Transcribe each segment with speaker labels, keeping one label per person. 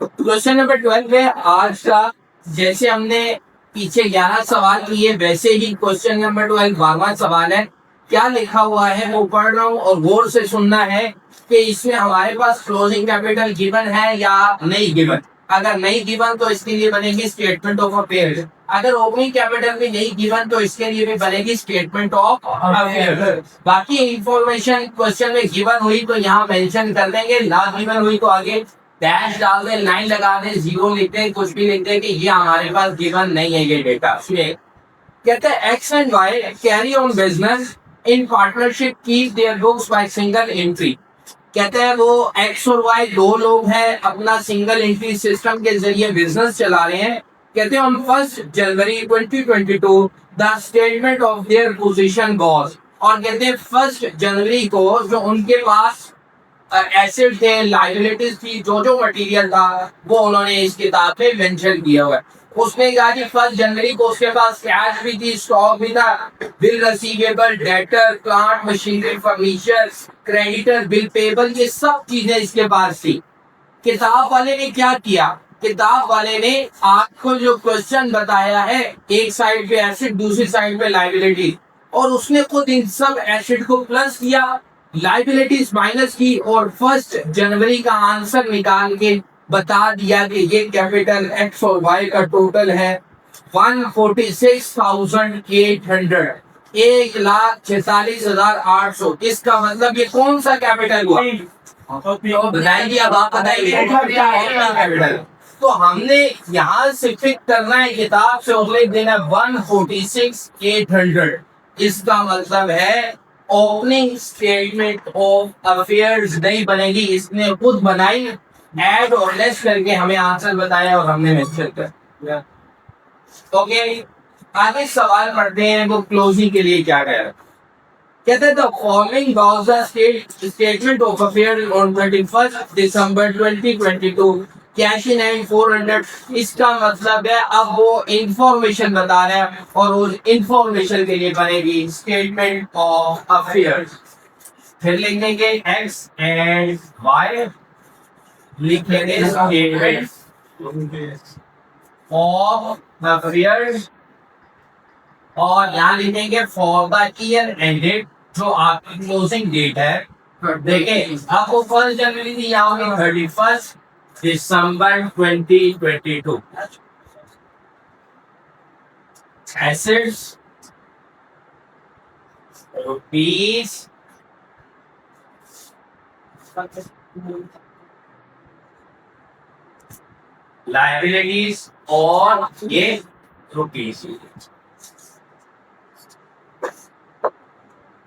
Speaker 1: Question number 12 है आज का। जैसे हमने पीछे 11 सवाल किए वैसे ही क्वेश्चन नंबर 12 12वां सवाल है। क्या लिखा हुआ है वो पढ़ रहा हूँ और गौर से सुनना है कि इसमें हमारे पास क्लोजिंग कैपिटल गिवन है या नहीं गिवन। अगर नहीं गिवन तो इसके लिए बनेगी स्टेटमेंट ऑफ अफेयर्स। अगर ओपनिंग कैपिटल भी नहीं गिवन तो इसके लिए भी बनेगी स्टेटमेंट ऑफ अफेयर्स। बाकी इंफॉर्मेशन क्वेश्चन में गिवन हुई तो यहाँ मेंशन कर देंगे, ना गिवन हुई तो आगे डैश डाल दे, लाइन लगा दे, जीरो लिख दे, कुछ भी लिख दे कि ये हमारे पास गिवन नहीं है ये डेटा। सुनिए, कहते हैं X and Y carry on business in partnership keep their books by single entry. कहते हैं वो एक्स और वाई दो लोग हैं, अपना सिंगल एंट्री सिस्टम के जरिए बिजनेस चला रहे हैं। कहते हैं on 1 January 2022 the statement of their position was. और कहते हैं 1 जनवरी को जो उनके पास एसेट थे, लाइबिलिटीज थी, जो जो मटेरियल था वो उन्होंने इस किताब में मेंशन किया हुआ है। उसने कहा कि 1 जनवरी को उसके पास कैश भी थी, स्टॉक भी था, bill receivable, debtor, plant machinery, furniture, creditor, bill payable, ये सब चीजें इसके पास थी। किताब वाले ने क्या किया? किताब वाले ने आपको जो क्वेश्चन बताया है, एक साइड पे एसेट दूसरी साइड पे लाइबिलिटी, और उसने खुद इन सब एसेट को प्लस किया, लाइबिलिटीज माइनस की और 1 जनवरी का आंसर निकाल के बता दिया कि ये कैपिटल एक्स और वाई का टोटल है 146,800, 1,46,800। इसका मतलब ये कौन सा कैपिटल हुआ? बताइए, अब आप बताइए कैपिटल। तो हमने यहाँ से फिक्स करना है, किताब से उल्लेख देना 146,800। इसका मतलब है ओपनिंग स्टेटमेंट ऑफ अफेयर्स नहीं बनेगी, इसने खुद बनाई, ऐड और लेस करके हमें आंसर बताया और हमने मेंशन कर। ओके, आगे सवाल पढ़ते हैं वो क्लोजिंग के लिए क्या कह रहा है। कहते हैं the following was the statement of affair on 31 December 2022 cash in hand 400। इसका मतलब है अब वो इंफॉर्मेशन बता रहा है और उस इंफॉर्मेशन के लिए बनेगी स्टेटमेंट ऑफ अफेयर्स। फिर लिख देंगे एक्स एंड वाई, लिख लेंगे स्टेटमेंट ऑफ अफेयर्स, और यहाँ लिखेंगे फॉर द ईयर एंडेड, जो आपकी क्लोजिंग डेट है। देखिए आपको 1 जनवरी थी, यहाँ होगी 31 दिसंबर 2022। एसेट्स रुपीज, लाइबिलिटीज और ये रुपीज।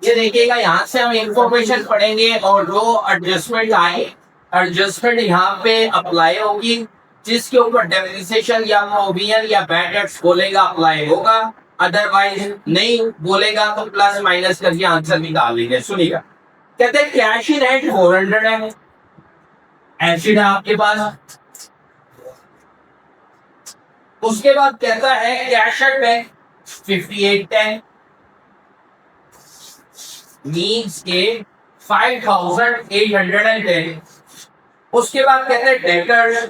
Speaker 1: ये देखिएगा, यहाँ से हम इंफॉर्मेशन पढ़ेंगे और जो एडजस्टमेंट आए, एडजस्टमेंट यहाँ पे अप्लाई होगी, जिसके ऊपर डेप्रिसिएशन या प्रोविजन या बैड डेट्स बोलेगा अप्लाई होगा, अदरवाइज नहीं बोलेगा तो प्लस माइनस करके आंसर निकाल लेंगे। सुनिएगा, कहते हैं कैश इन हैंड 400 है, एसिड है आपके पास। उसके बाद कहता है कैश एट बैंक 5810 मीन्स के 5,810। उसके बाद कहते हैं डेटर्स,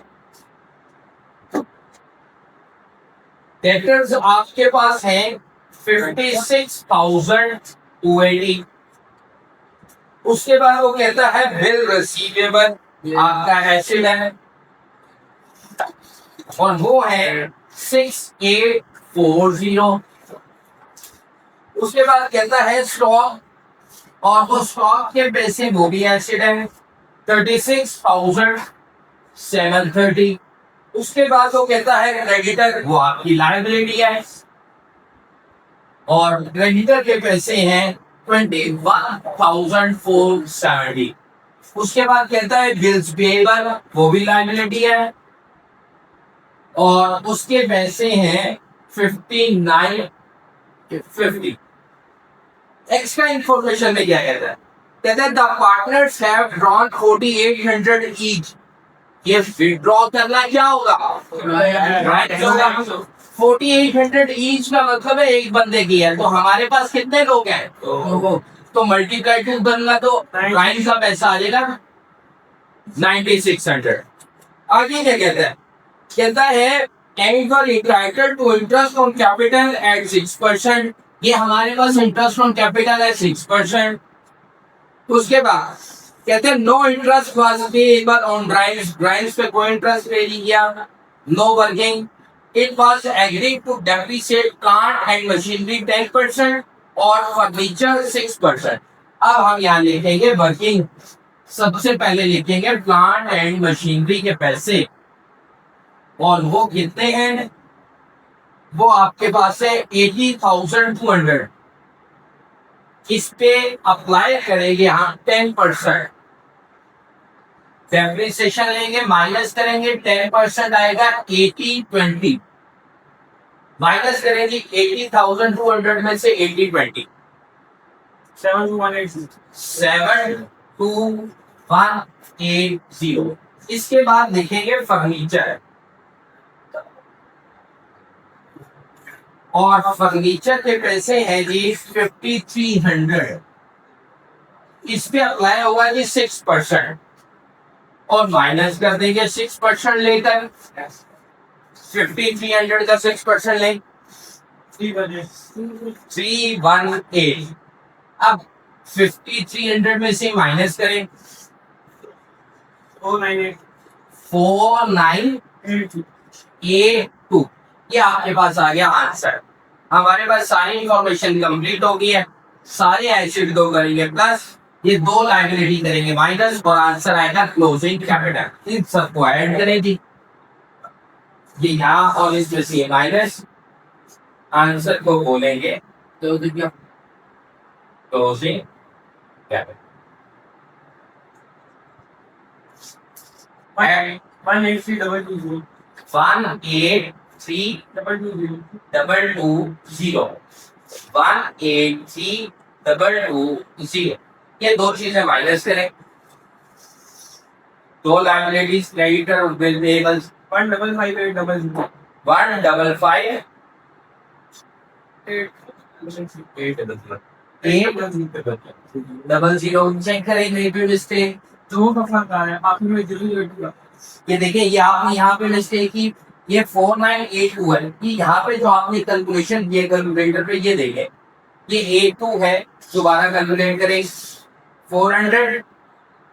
Speaker 1: डेटर्स आपके पास हैं 56,280। उसके बाद वो कहता है बिल रिसीवेबल आपका एसिड है और वो है 6840। उसके बाद कहता है स्टॉक, और वो स्टॉक के पैसे वो भी एसिड है 36,730। उसके बाद वो कहता है क्रेडिटर, वो आपकी लायबिलिटी है और क्रेडिटर के पैसे हैं 21,470। उसके बाद कहता है बिल्स पेएबल, वो भी लायबिलिटी है और उसके पैसे हैं 5950। एक्स्ट्रा इंफॉर्मेशन में क्या कहता है? कहता है the partners have drawn 4,800 each. ये विड्रॉ करना क्या होगा? 4,800 ईच का मतलब है एक बंदे की है, तो हमारे पास कितने लोग हैं? तो मल्टीप्लाई टू करना तो प्राइम का पैसा आ जाएगा 9,600। आगे क्या कहता है? कहता है Ankur entitled to interest on capital at 6%। ये हमारे पास इंटरेस्ट ऑन कैपिटल है 6%। उसके बाद कहते हैं no interest was payable on drives, drives पे कोई इंटरेस्ट पे नहीं किया। No working, it was agreed to depreciate plant and machinery 10% और फर्नीचर 6%। अब हम यहाँ लिखेंगे वर्किंग, सबसे पहले लिखेंगे प्लांट एंड मशीनरी के पैसे, और वो कितने हैं? वो आपके पास है 80,200। इस पे अप्लाई करेंगे हम 10%, डेप्रिसिएशन लेंगे, माइनस करेंगे, 10% आएगा 80/20, माइनस करेंगे 80,200 में से 80/20, 72180। इसके बाद लिखेंगे फर्नीचर, और फर्नीचर के पैसे हैं जी 5300। इस पे अप्लाई होगा जी 6%, और माइनस कर देंगे 6% लेकर, 5300 का 6% लें 318। अब 5300 में से माइनस करें 4982। ये आपके पास आ गया आंसर। हमारे पास सारी इंफॉर्मेशन कंप्लीट हो गई है। सारे एसिड दो करेंगे प्लस, ये दो लायबिलिटी करेंगे माइनस, और आंसर आएगा क्लोजिंग कैपिटल। इन सबको ऐड करेंगे, ये यहाँ और इसमें से माइनस, आंसर को बोलेंगे तो क्लोजिंग कैपिटल। 1832220 ये दो चीजें माइनस करें, दो लायबिलिटीज क्रेडिटर और बिल पेबल्स 155,800 चेक करेंगे पे मिस्टेक ये देखिए, ये आपने यहाँ पे मिस्टेक की, ये 4982 है। ये यहाँ पे जो आपने कैलकुलेशन किए कैलकुलेटर पे, ये देखें ये 82 है। दोबारा कैलकुलेट करें, 400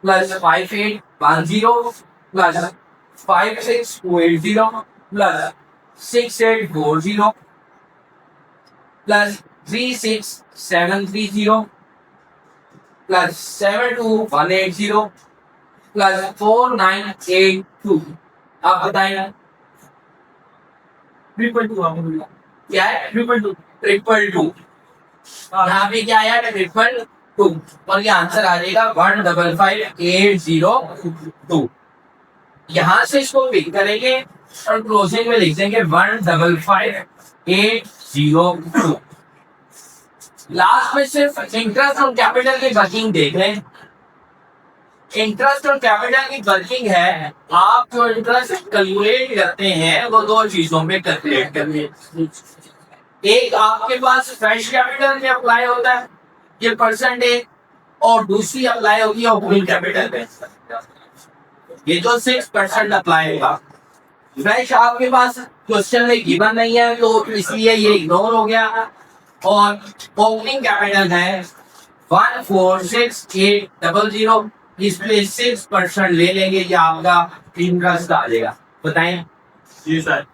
Speaker 1: plus 5810 plus 56280 plus 6840 plus 36730 plus 72180 plus 4982। आप बताइए क्या है? 222। यहाँ पे क्या आया? 222, और ये आंसर आ जाएगा 155,802। यहाँ से इसको पिक करेंगे और क्लोजिंग में लिख देंगे 155,802। लास्ट में सिर्फ इंटरेस्ट और कैपिटल की वर्किंग देख लें। इंटरेस्ट और कैपिटल की वर्किंग है, आप जो इंटरेस्ट कैलकुलेट करते हैं वो दो चीजों में कैलकुलेट करते हैं। एक आपके पास फ्रेश कैपिटल में अप्लाई होता है ये परसेंटेज, और दूसरी अप्लाई होगी ओपनिंग कैपिटल पे, ये जो 6% अप्लाई होगा। फ्रेश आपके पास क्वेश्चन में गिवन नहीं है तो इसलिए ये इग्नोर हो गया, और ओपनिंग कैपिटल है 146,800। इस पे 6% ले लेंगे, ये आपका इंटरेस्ट आ जाएगा। बताएं जी सर।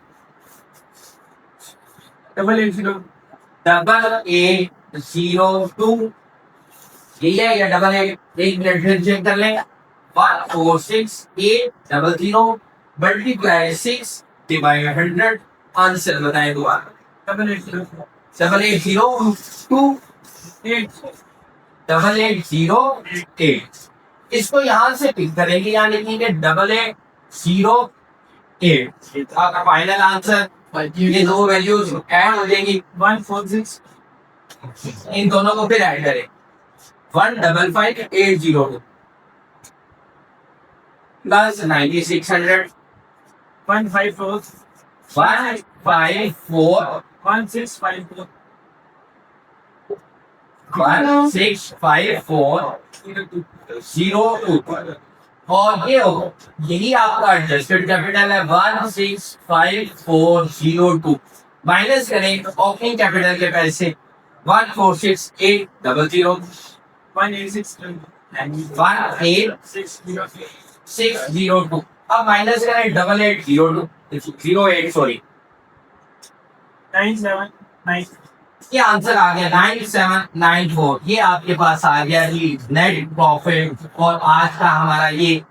Speaker 1: 8802 यही है या 88? एक मिनट चेक कर लें। 146,800 मल्टीप्लाई 6 डिवाइड 100। आंसर बताएं दोबारा। 8808। इसको यहाँ से पिक करेंगे, यानी कि 8808। आपका फाइनल आंसर, ये दो वैल्यूज ऐड हो जाएंगी 146। इन दोनों को फिर ऐड करें 155,802 प्लस 9600 154 154 1654 1654 02। और ये हो, यही आपका एडजस्टेड कैपिटल है 165,402 माइनस करें ओपनिंग कैपिटल के पैसे 146,800 18602 अब माइनस करें 8802 सॉरी
Speaker 2: 979
Speaker 1: ये आंसर आ गया 9794 ये आपके पास आ गया नेट प्रॉफिट। और आज का हमारा ये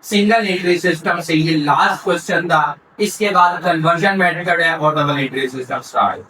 Speaker 1: सिंगल एंट्री सिस्टम से ये लास्ट क्वेश्चन था। इसके बाद कन्वर्जन मेथड है और डबल एंट्री सिस्टम स्टार्ट।